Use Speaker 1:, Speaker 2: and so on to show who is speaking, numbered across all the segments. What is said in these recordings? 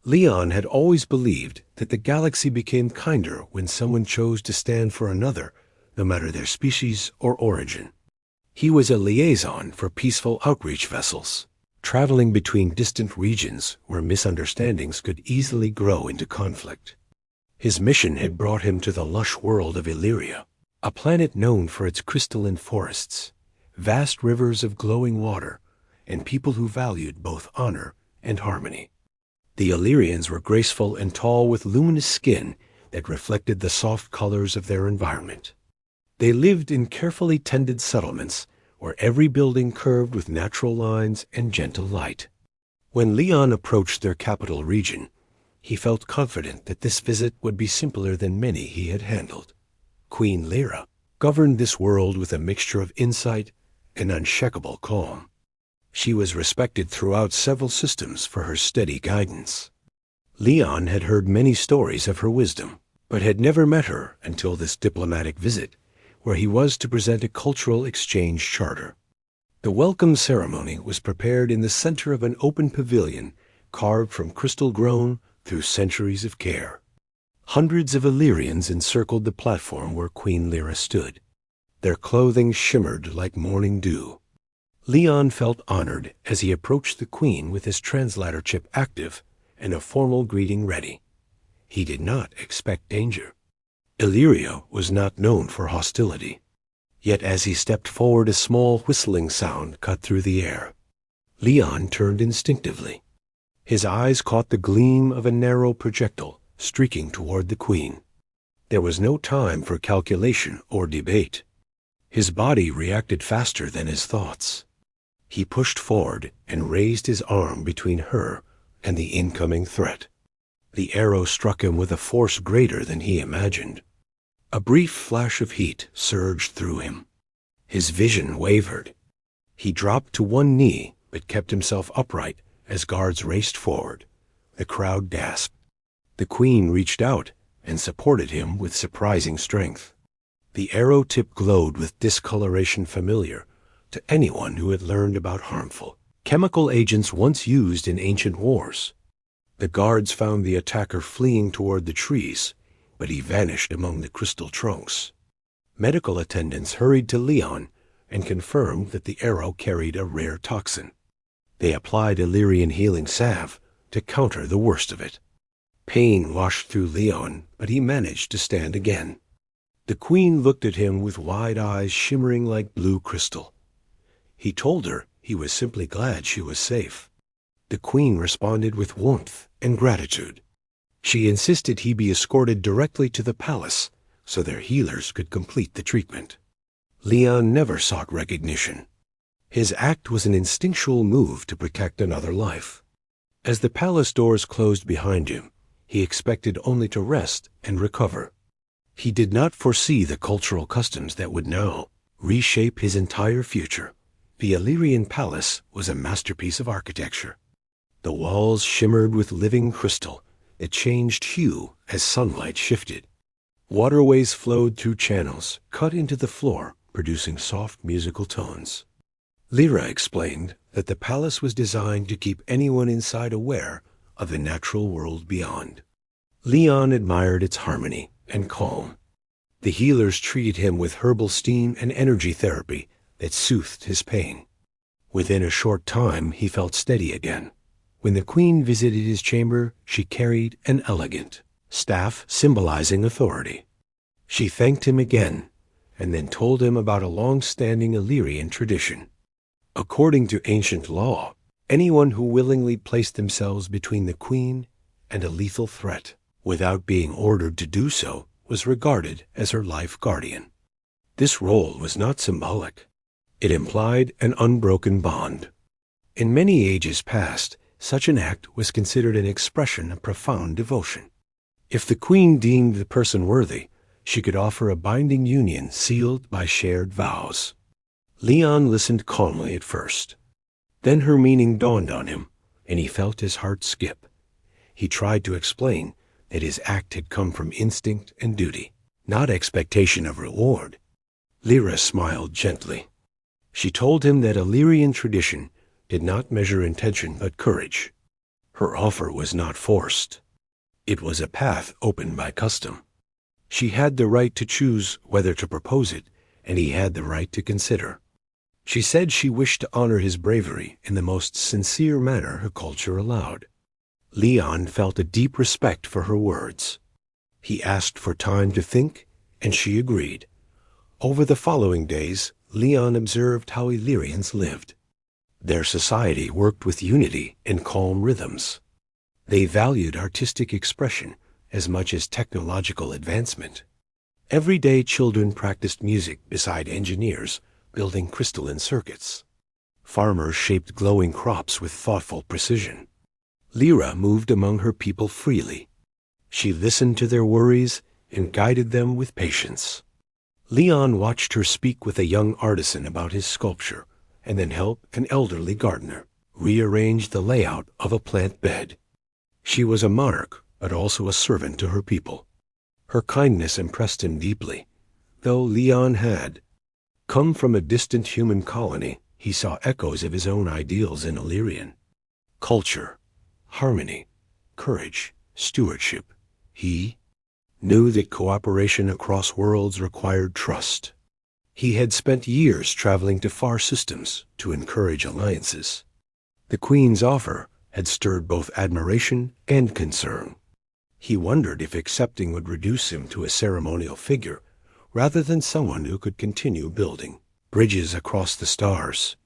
Speaker 1: Leon had always believed that the galaxy became kinder when someone chose to stand for another, no matter their species or origin. He was a liaison for peaceful outreach vessels, traveling between distant regions where misunderstandings could easily grow into conflict. His mission had brought him to the lush world of Yria, a planet known for its crystalline forests, vast rivers of glowing water, and people who valued both honor and harmony. The Illyrians were graceful and tall with luminous skin that reflected the soft colors of their environment. They lived in carefully tended settlements where every building curved with natural lines and gentle light. When Leon approached their capital region, he felt confident that this visit would be simpler than many he had handled. Queen Yria governed this world with a mixture of insight and unshakable calm. She was respected throughout several systems for her steady guidance. Leon had heard many stories of her wisdom, but had never met her until this diplomatic visit, where he was to present a cultural exchange charter. The welcome ceremony was prepared in the center of an open pavilion carved from crystal grown through centuries of care. Hundreds of Illyrians encircled the platform where Queen Yria stood. Their clothing shimmered like morning dew. Leon felt honored as he approached the queen with his translator chip active and a formal greeting ready. He did not expect danger. Yria was not known for hostility. Yet as he stepped forward, a small whistling sound cut through the air. Leon turned instinctively. His eyes caught the gleam of a narrow projectile streaking toward the queen. There was no time for calculation or debate. His body reacted faster than his thoughts. He pushed forward and raised his arm between her and the incoming threat. The arrow struck him with a force greater than he imagined. A brief flash of heat surged through him. His vision wavered. He dropped to one knee but kept himself upright as guards raced forward. The crowd gasped. The queen reached out and supported him with surprising strength. The arrow tip glowed with discoloration familiar to anyone who had learned about harmful chemical agents once used in ancient wars. The guards found the attacker fleeing toward the trees, but he vanished among the crystal trunks. Medical attendants hurried to Leon and confirmed that the arrow carried a rare toxin. They applied Illyrian healing salve to counter the worst of it. Pain washed through Leon, but he managed to stand again. The queen looked at him with wide eyes shimmering like blue crystal. He told her he was simply glad she was safe. The queen responded with warmth and gratitude. She insisted he be escorted directly to the palace so their healers could complete the treatment. Leon never sought recognition. His act was an instinctual move to protect another life. As the palace doors closed behind him, he expected only to rest and recover. He did not foresee the cultural customs that would now reshape his entire future. The Illyrian palace was a masterpiece of architecture. The walls shimmered with living crystal. It changed hue as sunlight shifted. Waterways flowed through channels cut into the floor, producing soft musical tones. Yria explained that the palace was designed to keep anyone inside aware of the natural world beyond. Leon admired its harmony and calm. The healers treated him with herbal steam and energy therapy that soothed his pain. Within a short time, he felt steady again. When the queen visited his chamber, she carried an elegant staff symbolizing authority. She thanked him again, and then told him about a long-standing Illyrian tradition. According to ancient law, anyone who willingly placed themselves between the queen and a lethal threat, without being ordered to do so, was regarded as her life guardian. This role was not symbolic. It implied an unbroken bond. In many ages past, such an act was considered an expression of profound devotion. If the queen deemed the person worthy, she could offer a binding union sealed by shared vows. Leon listened calmly at first. Then her meaning dawned on him, and he felt his heart skip. He tried to explain that his act had come from instinct and duty, not expectation of reward. Yria smiled gently. She told him that Illyrian tradition did not measure intention but courage. Her offer was not forced. It was a path opened by custom. She had the right to choose whether to propose it, and he had the right to consider. She said she wished to honor his bravery in the most sincere manner her culture allowed. Leon felt a deep respect for her words. He asked for time to think, and she agreed. Over the following days, Leon observed how Illyrians lived. Their society worked with unity and calm rhythms. They valued artistic expression as much as technological advancement. Everyday children practiced music beside engineers building crystalline circuits. Farmers shaped glowing crops with thoughtful precision. Lyra moved among her people freely. She listened to their worries and guided them with patience. Leon watched her speak with a young artisan about his sculpture, and then help an elderly gardener rearrange the layout of a plant bed. She was a monarch, but also a servant to her people. Her kindness impressed him deeply. Though Leon had come from a distant human colony, he saw echoes of his own ideals in Illyrian. Culture, harmony, courage, stewardship. He knew that cooperation across worlds required trust. He had spent years traveling to far systems to encourage alliances. The Queen's offer had stirred both admiration and concern. He wondered if accepting would reduce him to a ceremonial figure, rather than someone who could continue building bridges across the stars.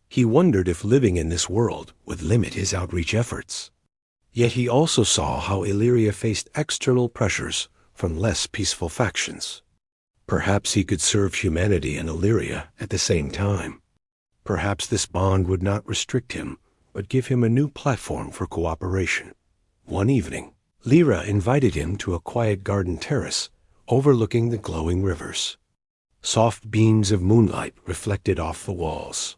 Speaker 1: He wondered if living in this world would limit his outreach efforts. Yet he also saw how Illyria faced external pressures from less peaceful factions. Perhaps he could serve humanity and Illyria at the same time. Perhaps this bond would not restrict him, but give him a new platform for cooperation. One evening, Lyra invited him to a quiet garden terrace overlooking the glowing rivers. Soft beams of moonlight reflected off the walls.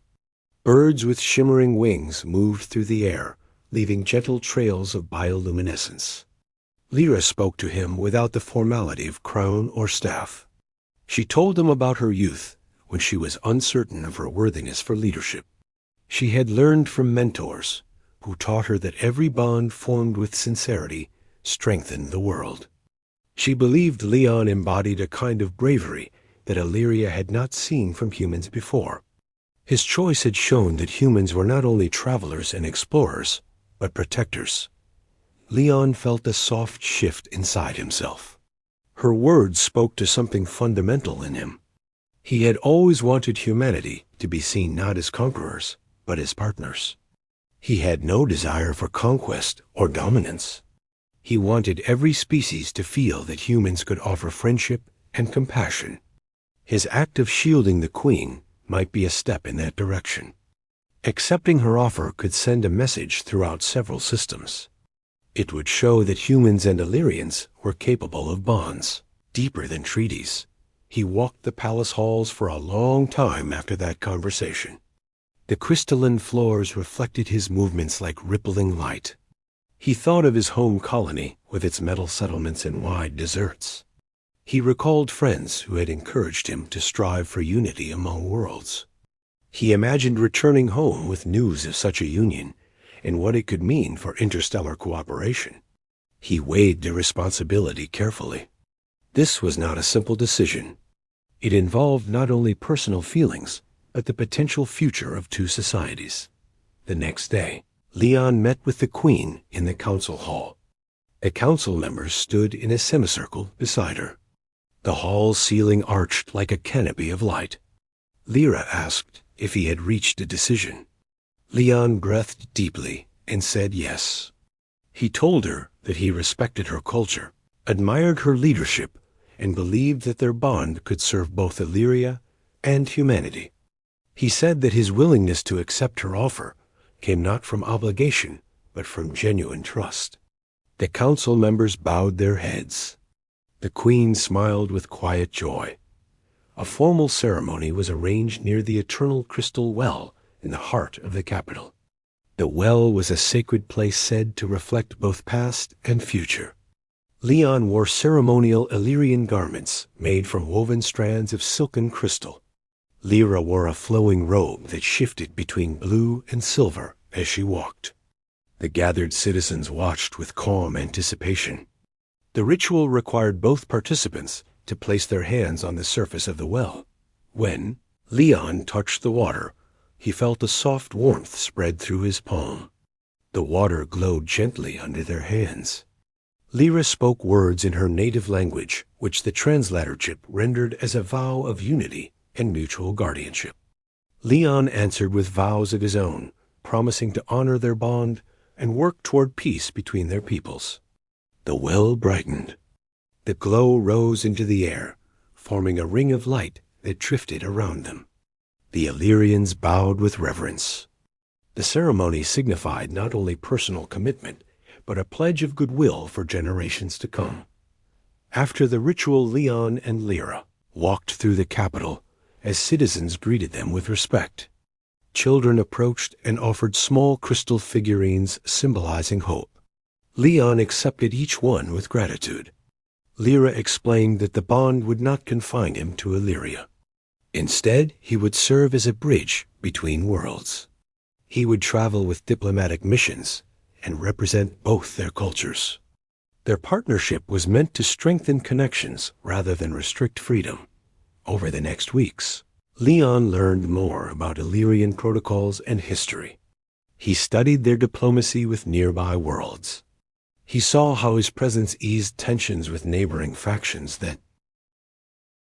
Speaker 1: Birds with shimmering wings moved through the air, leaving gentle trails of bioluminescence. Lyra spoke to him without the formality of crown or staff. She told him about her youth, when she was uncertain of her worthiness for leadership. She had learned from mentors who taught her that every bond formed with sincerity strengthened the world. She believed Leon embodied a kind of bravery that Illyria had not seen from humans before. His choice had shown that humans were not only travelers and explorers, but protectors. Leon felt a soft shift inside himself. Her words spoke to something fundamental in him. He had always wanted humanity to be seen not as conquerors, but as partners. He had no desire for conquest or dominance. He wanted every species to feel that humans could offer friendship and compassion. His act of shielding the Queen might be a step in that direction. Accepting her offer could send a message throughout several systems. It would show that humans and Illyrians were capable of bonds deeper than treaties. He walked the palace halls for a long time after that conversation. The crystalline floors reflected his movements like rippling light. He thought of his home colony with its metal settlements and wide deserts. He recalled friends who had encouraged him to strive for unity among worlds. He imagined returning home with news of such a union and what it could mean for interstellar cooperation. He weighed the responsibility carefully. This was not a simple decision. It involved not only personal feelings, but the potential future of two societies. The next day, Leon met with the Queen in the council hall. The council members stood in a semicircle beside her. The hall's ceiling arched like a canopy of light. Lyra asked if he had reached a decision. Leon breathed deeply and said yes. He told her that he respected her culture, admired her leadership, and believed that their bond could serve both Illyria and humanity. He said that his willingness to accept her offer came not from obligation, but from genuine trust. The council members bowed their heads. The Queen smiled with quiet joy. A formal ceremony was arranged near the eternal crystal well in the heart of the capital. The well was a sacred place said to reflect both past and future. Leon wore ceremonial Illyrian garments made from woven strands of silken crystal. Lyra wore a flowing robe that shifted between blue and silver as she walked. The gathered citizens watched with calm anticipation. The ritual required both participants to place their hands on the surface of the well. When Leon touched the water, he felt a soft warmth spread through his palm. The water glowed gently under their hands. Lyra spoke words in her native language, which the translatorship rendered as a vow of unity and mutual guardianship. Leon answered with vows of his own, promising to honor their bond and work toward peace between their peoples. The well brightened. The glow rose into the air, forming a ring of light that drifted around them. The Illyrians bowed with reverence. The ceremony signified not only personal commitment, but a pledge of goodwill for generations to come. After the ritual, Leon and Lyra walked through the capital as citizens greeted them with respect. Children approached and offered small crystal figurines symbolizing hope. Leon accepted each one with gratitude. Lyra explained that the bond would not confine him to Illyria. Instead, he would serve as a bridge between worlds. He would travel with diplomatic missions and represent both their cultures. Their partnership was meant to strengthen connections rather than restrict freedom. Over the next weeks, Leon learned more about Illyrian protocols and history. He studied their diplomacy with nearby worlds. He saw how his presence eased tensions with neighboring factions that